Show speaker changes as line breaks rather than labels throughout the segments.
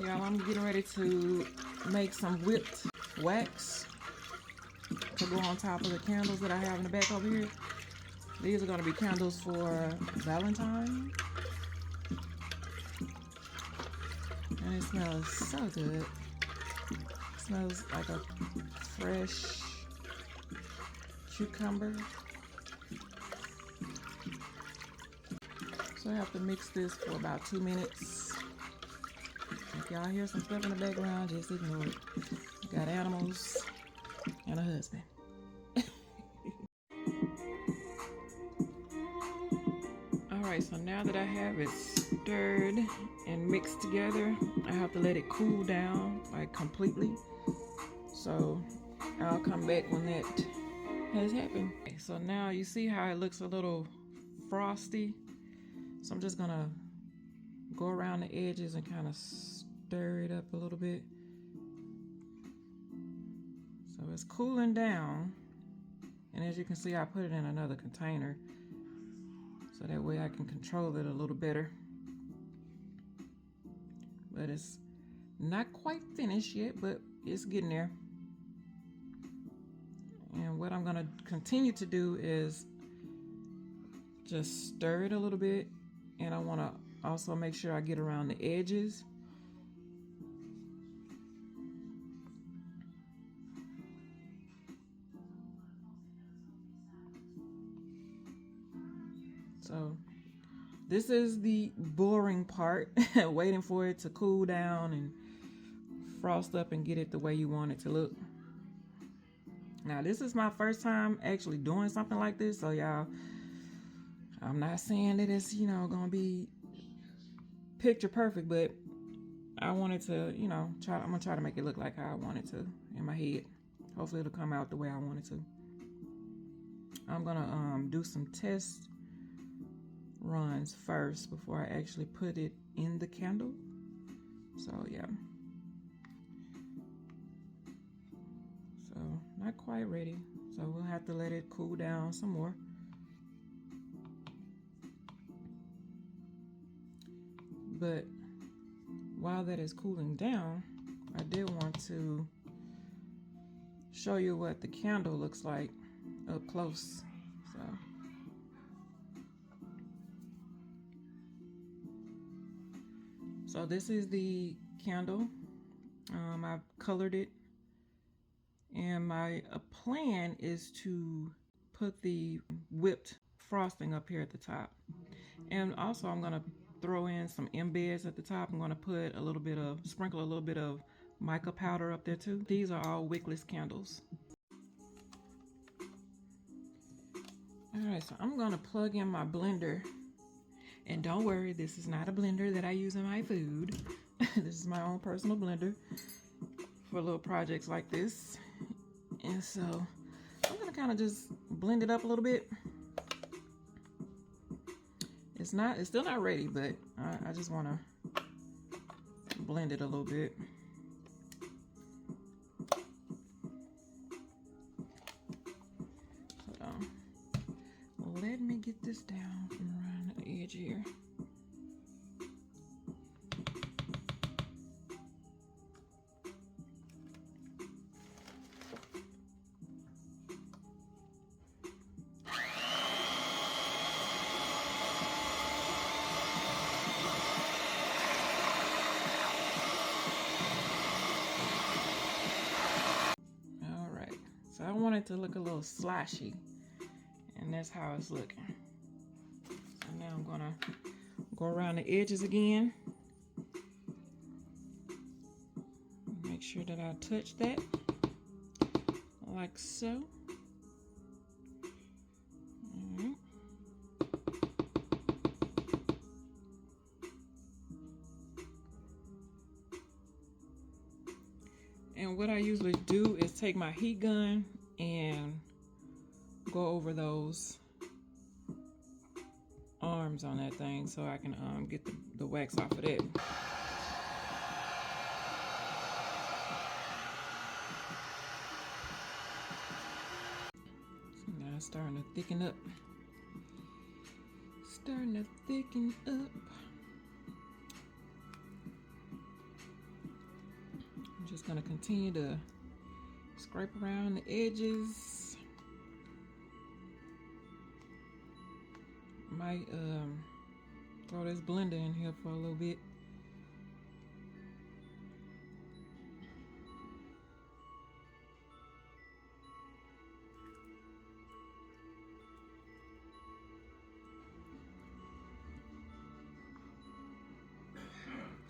Y'all, I'm getting ready to make some whipped wax to go on top of the candles that I have in the back over here. These are going to be candles for Valentine. And it smells so good. It smells like a fresh cucumber. So I have to mix this for about 2 minutes. If y'all hear some stuff in the background, just ignore it. I got animals and a husband. Alright, so now that I have it stirred and mixed together, I have to let it cool down like completely. So I'll come back when that has happened. Okay, so now you see how it looks a little frosty. So I'm just gonna go around the edges and kind of stir it up a little bit. So it's cooling down. And as you can see, I put it in another container. So that way I can control it a little better. But it's not quite finished yet, but it's getting there. And what I'm gonna continue to do is just stir it a little bit. And I wanna also make sure I get around the edges. So this is the boring part, waiting for it to cool down and frost up and get it the way you want it to look. Now this is my first time actually doing something like this, so y'all, I'm not saying that it's, you know, gonna be picture perfect, but I wanted to, you know, I'm gonna try to make it look like how I want it to in my head. Hopefully it'll come out the way I want it to. I'm gonna do some test runs first before I actually put it in the candle. So yeah. So not quite ready. So we'll have to let it cool down some more. But while that is cooling down, I did want to show you what the candle looks like up close. So this is the candle. I've colored it, and my plan is to put the whipped frosting up here at the top. And also I'm gonna throw in some embeds at the top. I'm gonna put sprinkle a little bit of mica powder up there too. These are all wickless candles. All right, so I'm gonna plug in my blender. And don't worry, this is not a blender that I use in my food. This is my own personal blender for little projects like this. And so I'm gonna kind of just blend it up a little bit. It's still not ready, but I just wanna blend it a little bit. So let me get this down from around the edge here. So I want it to look a little sloshy, and that's how it's looking. So now I'm gonna go around the edges again. Make sure that I touch that like so. And what I usually do is take my heat gun and go over those arms on that thing so I can get the wax off of that. So now it's starting to thicken up. Starting to thicken up. Just gonna continue to scrape around the edges. Might throw this blender in here for a little bit.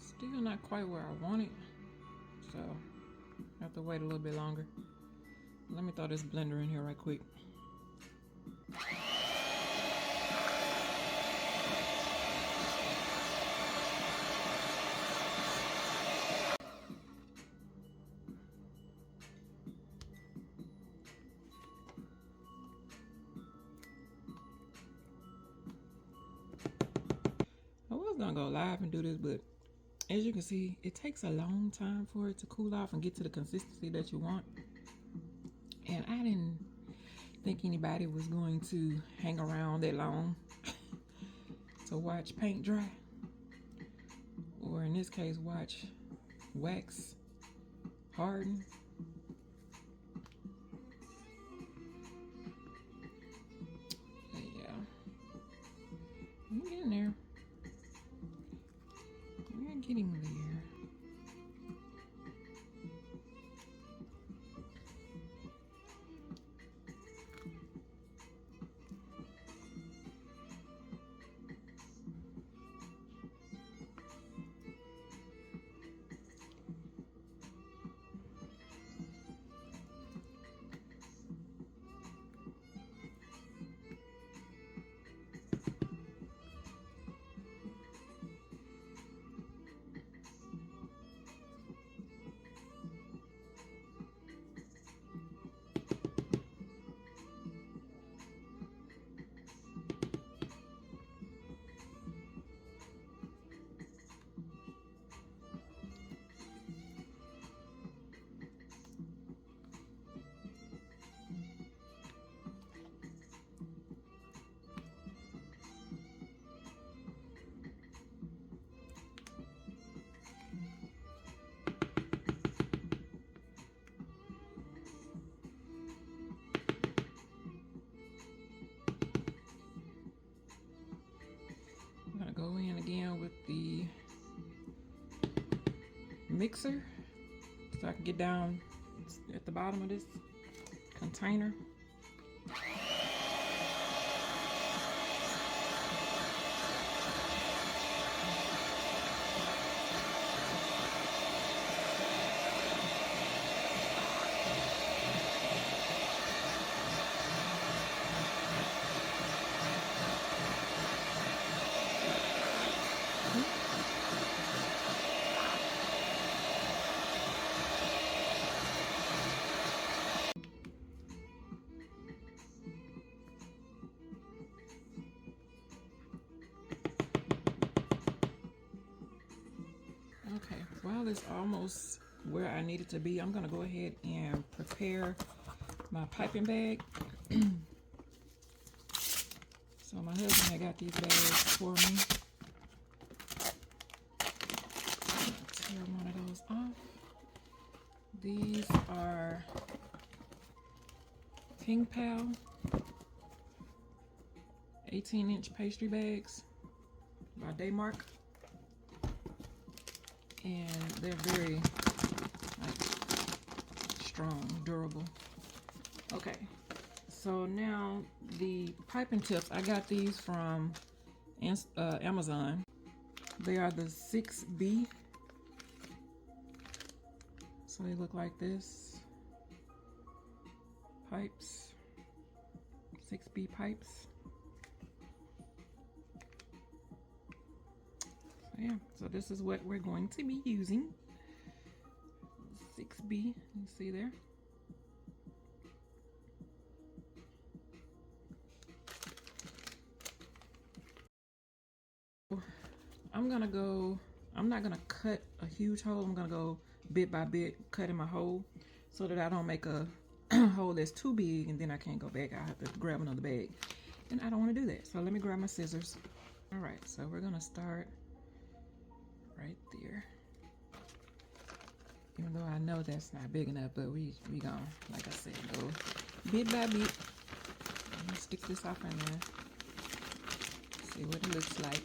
Still not quite where I want it, so I have to wait a little bit longer. Let me throw this blender in here right quick. I was gonna go live and do this, but as you can see, it takes a long time for it to cool off and get to the consistency that you want. And I didn't think anybody was going to hang around that long to watch paint dry. Or in this case, watch wax harden. But yeah, we're getting there. We're getting there. Go in again with the mixer so I can get down at the bottom of this container. Okay, while it's almost where I need it to be, I'm gonna go ahead and prepare my piping bag. So my husband had got these bags for me. Tear one of those off. These are Ping Pal 18-inch pastry bags by Daymark. And they're very strong, durable. Okay, so now the piping tips, I got these from Amazon. They are the 6B. So they look like this. Pipes, 6B pipes. Yeah, so this is what we're going to be using. 6B, you see there. I'm not gonna cut a huge hole. I'm gonna go bit by bit, cutting my hole so that I don't make a hole that's too big and then I can't go back. I have to grab another bag. And I don't wanna do that. So let me grab my scissors. All right, so we're gonna start right there. Even though I know that's not big enough, but we gonna, like I said, go bit by bit. I'm gonna stick this off in there. See what it looks like.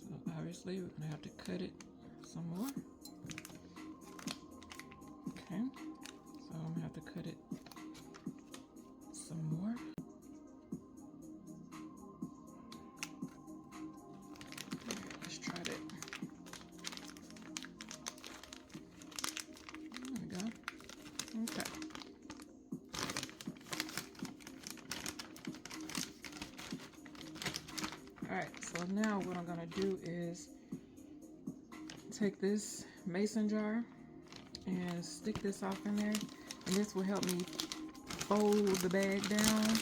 So obviously we're gonna have to cut it some more. Okay, so I'm gonna have to cut it some more. Let's try that. There we go. Okay. Alright, so now what I'm gonna do is take this mason jar and stick this off in there, and this will help me fold the bag down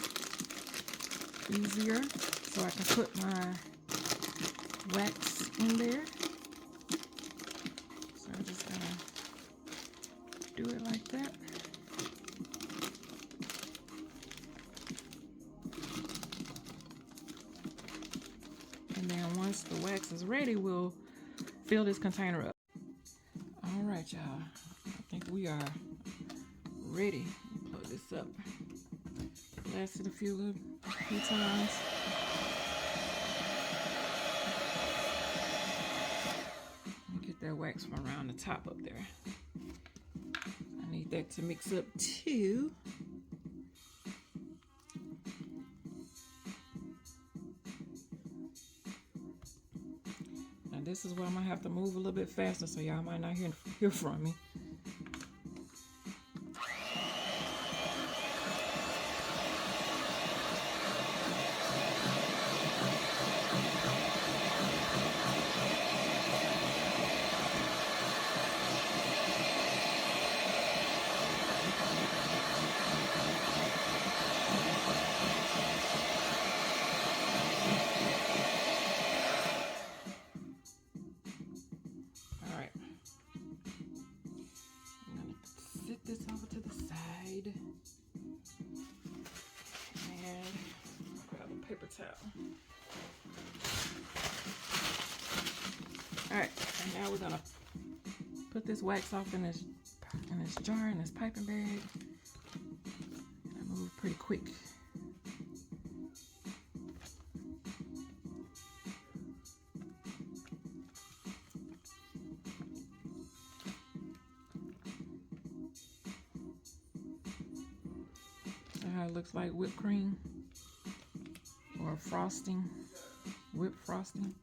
easier so I can put my wax in there. So I'm just gonna do it like that. And then once the wax is ready, we'll fill this container up. All right, y'all. I think we are ready. Plug this up. Blast it a few times. Get that wax from around the top up there. I need that to mix up too. Now this is where I'm gonna have to move a little bit faster, so y'all might not hear from me. This over to the side and grab a paper towel. All right, and now we're gonna put this wax off in this jar, in this piping bag. I move pretty quick. How it looks like whipped cream or frosting, whipped frosting.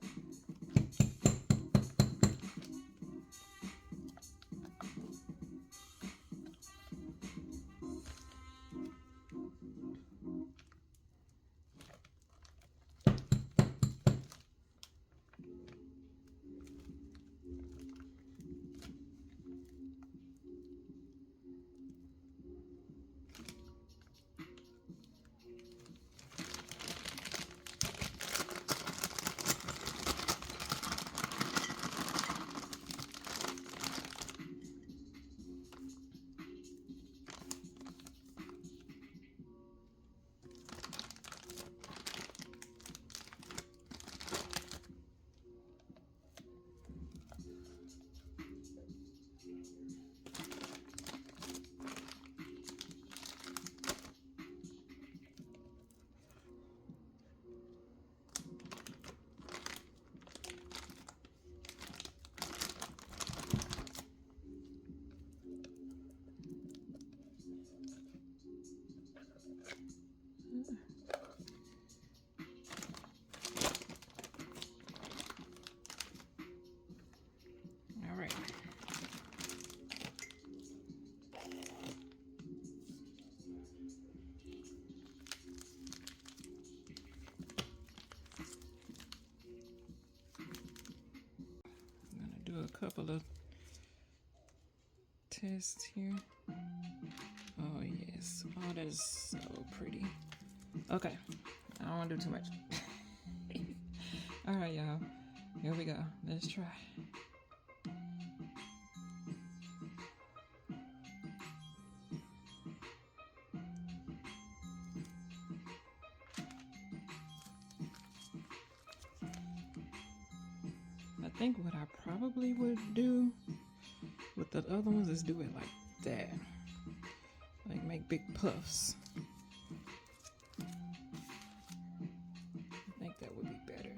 All right. I'm gonna do a couple of tests here. Oh yes, oh that is so pretty. Okay, I don't want to do too much. All right, y'all, here we go. Let's try. think what I probably would do with the other ones is do it like that. Like make big puffs. I think that would be better.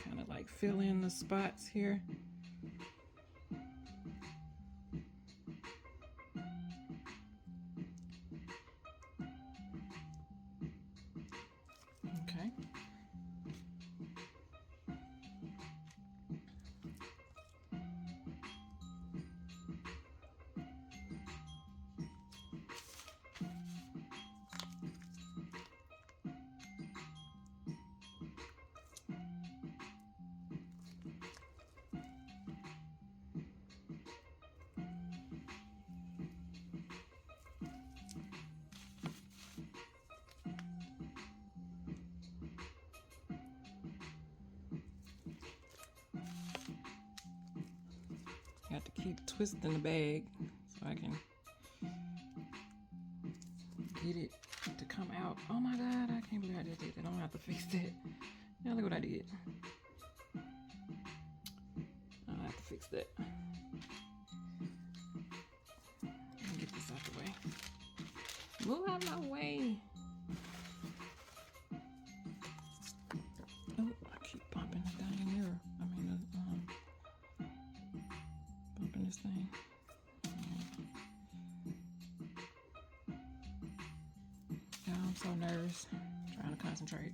Kind of like fill in the spots here. Okay. Got to keep twisting the bag so I can get it to come out. Oh my God, I can't believe I just did that. I'm gonna have to fix that. Now look what I did. I'll have to fix that. Let me get this out the way. Move out of my way. Oh, I keep bumping the dang mirror. Bumping this thing. Yeah, I'm so nervous. Trying to concentrate.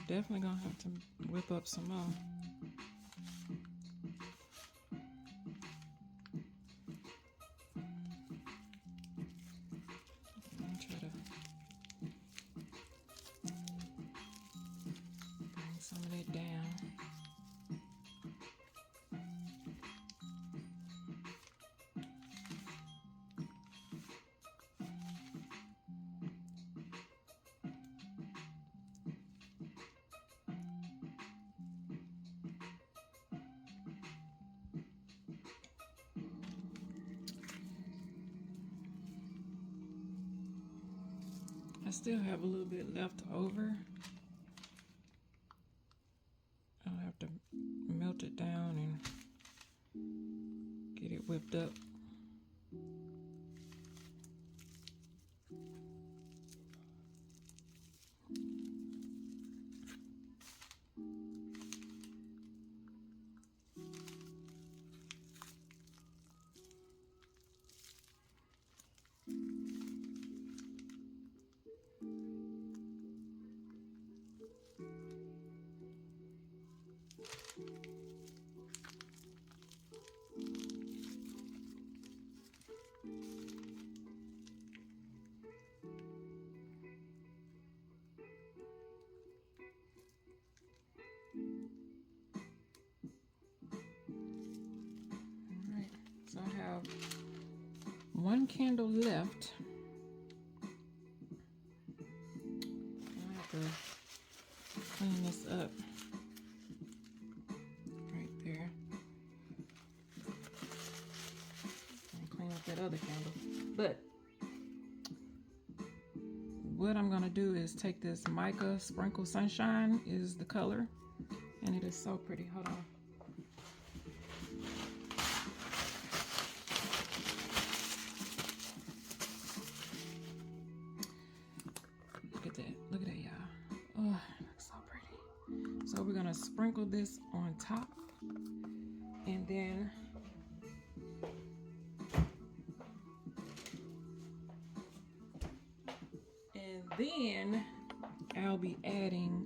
Definitely gonna have to whip up some more. Try to bring some of that down. I still have a little bit left over. I'll have to melt it down and get it whipped up. So I have one candle left. I have to clean this up right there. And clean up that other candle. But what I'm gonna do is take this mica sprinkle sunshine is the color, and it is so pretty. Hold on. Look at that, y'all. Oh, it looks so pretty. So we're gonna sprinkle this on top, and then I'll be adding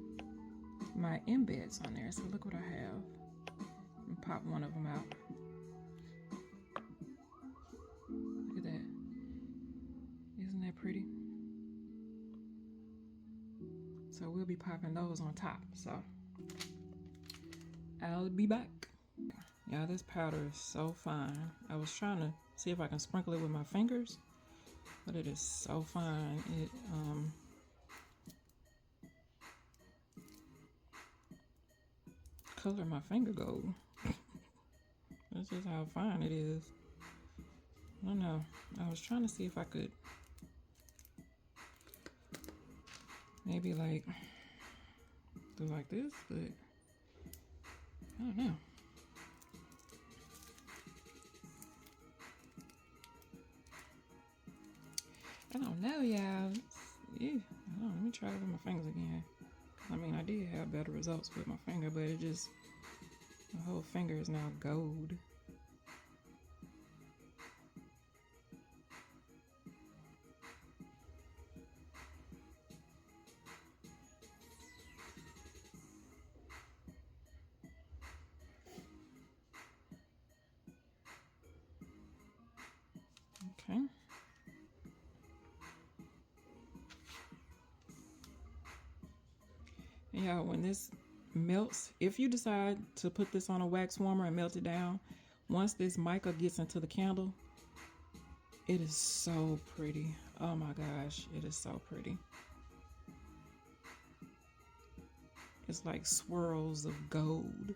my embeds on there. So look what I have. And pop one of them out. that pretty? So we'll be popping those on top. So I'll be back. Yeah, this powder is so fine. I was trying to see if I can sprinkle it with my fingers, but it is so fine. It color my finger gold. That's just how fine it is. I don't know. I was trying to see if I could maybe like do like this, but I don't know. I don't know, y'all. Yeah, let me try it with my fingers again. I mean, I did have better results with my finger, but it just, my whole finger is now gold. Okay. Yeah, when this melts, if you decide to put this on a wax warmer and melt it down, once this mica gets into the candle, it is so pretty. Oh my gosh, it is so pretty. It's like swirls of gold.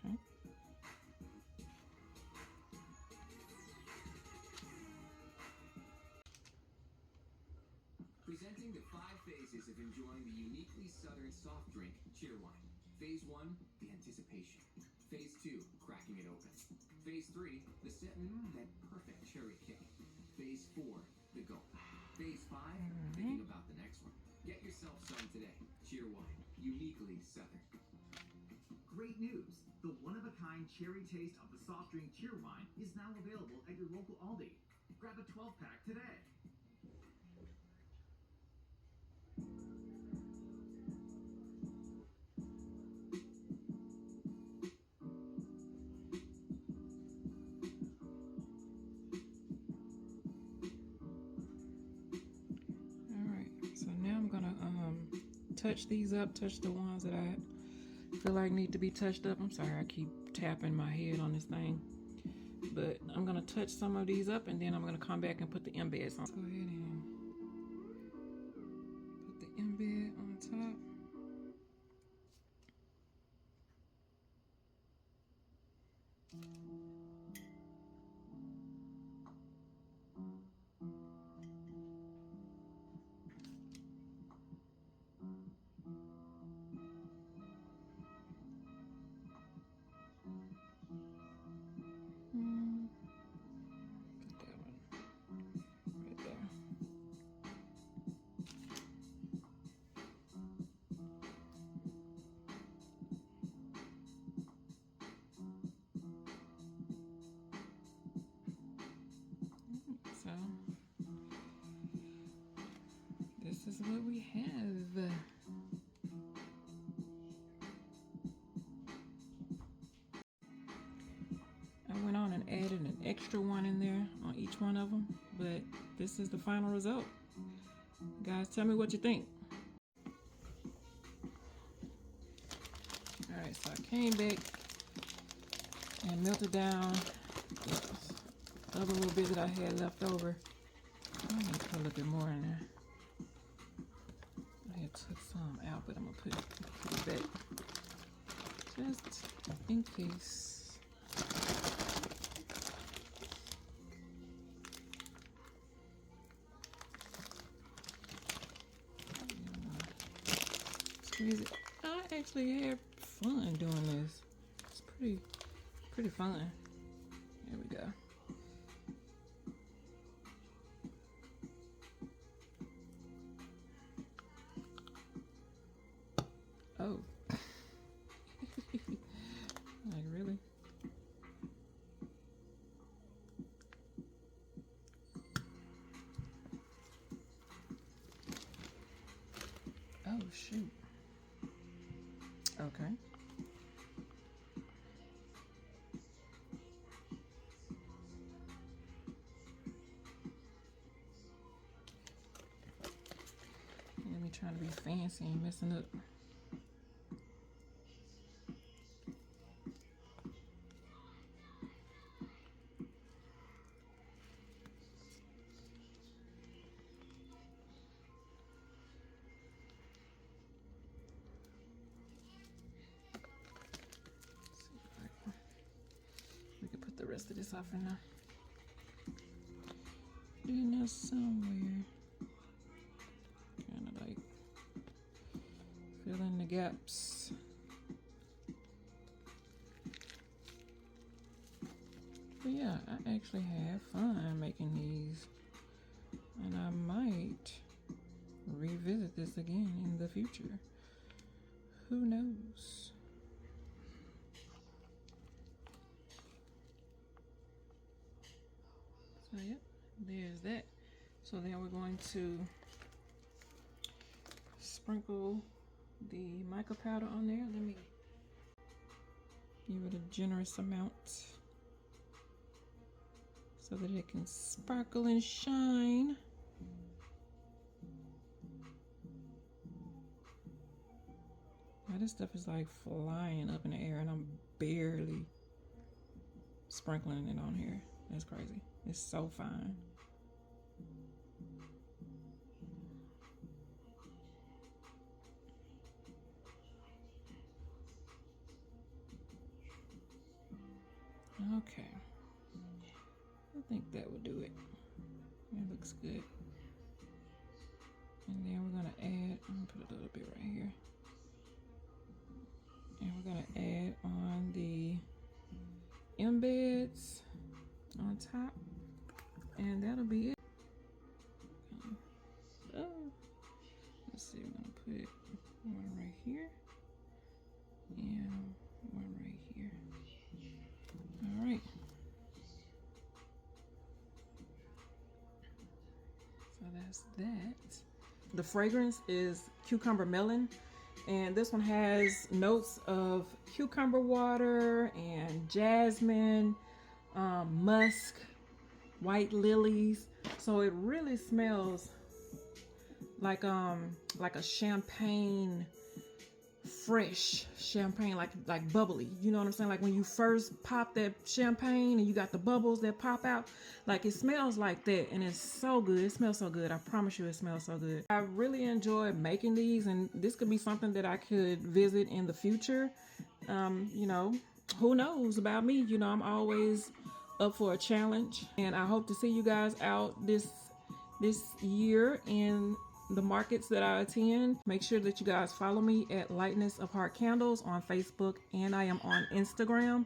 Okay.
Presenting the 5 phases of enjoying the uniquely Southern soft drink, cheer wine. Phase 1, the anticipation. Phase 2, cracking it open. Phase 3, the that perfect cherry kick. Phase 4, the gulp. Phase 5, thinking about the next one. Get yourself some today. Cheer wine, uniquely Southern.
Great news! The one-of-a-kind cherry taste of the soft drink cheer wine is now available at your local Aldi. Grab a 12-pack today.
So now I'm gonna touch these up, touch the ones that I feel like need to be touched up. I'm sorry, I keep tapping my head on this thing. But I'm gonna touch some of these up and then I'm gonna come back and put the embeds on. Let's go ahead and put the embed on top. So this is what we have. I went on and added an extra one in there on each one of them, but this is the final result. Guys, tell me what you think. Alright, so I came back and melted down the other little bit that I had left over. I need to put a little bit more in there. I had took some out, but I'm gonna put it back just in case. Squeeze it. I actually had fun doing this. It's pretty fun. There we go. Oh. Like, really? Oh, shoot. Okay. Let me try to be fancy and messing up. We can put the rest of this off in there. In there somewhere. Kind of like fill in the gaps. But yeah, I actually have fun making these. And I might revisit this again in the future. Who knows? So yep, there's that. So then we're going to sprinkle the mica powder on there. Let me give it a generous amount so that it can sparkle and shine. Now this stuff is like flying up in the air and I'm barely sprinkling it on here. That's crazy. It's so fine. Okay. I think that would do it. It looks good. And then we're gonna add, I'm gonna put a little bit right here. And we're gonna add on the embeds on top. And that'll be it. Oh, let's see, we're gonna put one right here and one right here. All right. So that's that. The fragrance is cucumber melon, and this one has notes of cucumber water and jasmine, musk, white lilies. So it really smells like a champagne, fresh champagne, like bubbly. You know what I'm saying? Like when you first pop that champagne and you got the bubbles that pop out, like it smells like that, and it's so good. It smells so good. I promise you, it smells so good. I really enjoy making these, and this could be something that I could visit in the future. You know, who knows about me? You know, I'm always up for a challenge, and I hope to see you guys out this year in the markets that I attend. Make sure that you guys follow me at Lightness of Heart Candles on Facebook, and I am on Instagram.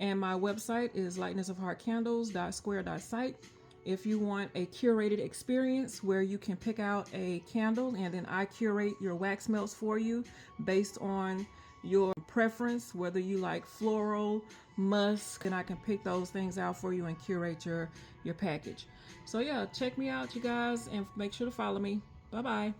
And my website is lightnessofheartcandles.square.site. If you want a curated experience where you can pick out a candle and then I curate your wax melts for you based on your preference, whether you like floral, musk, and I can pick those things out for you and curate your package. So yeah, check me out, you guys, and make sure to follow me. Bye-bye.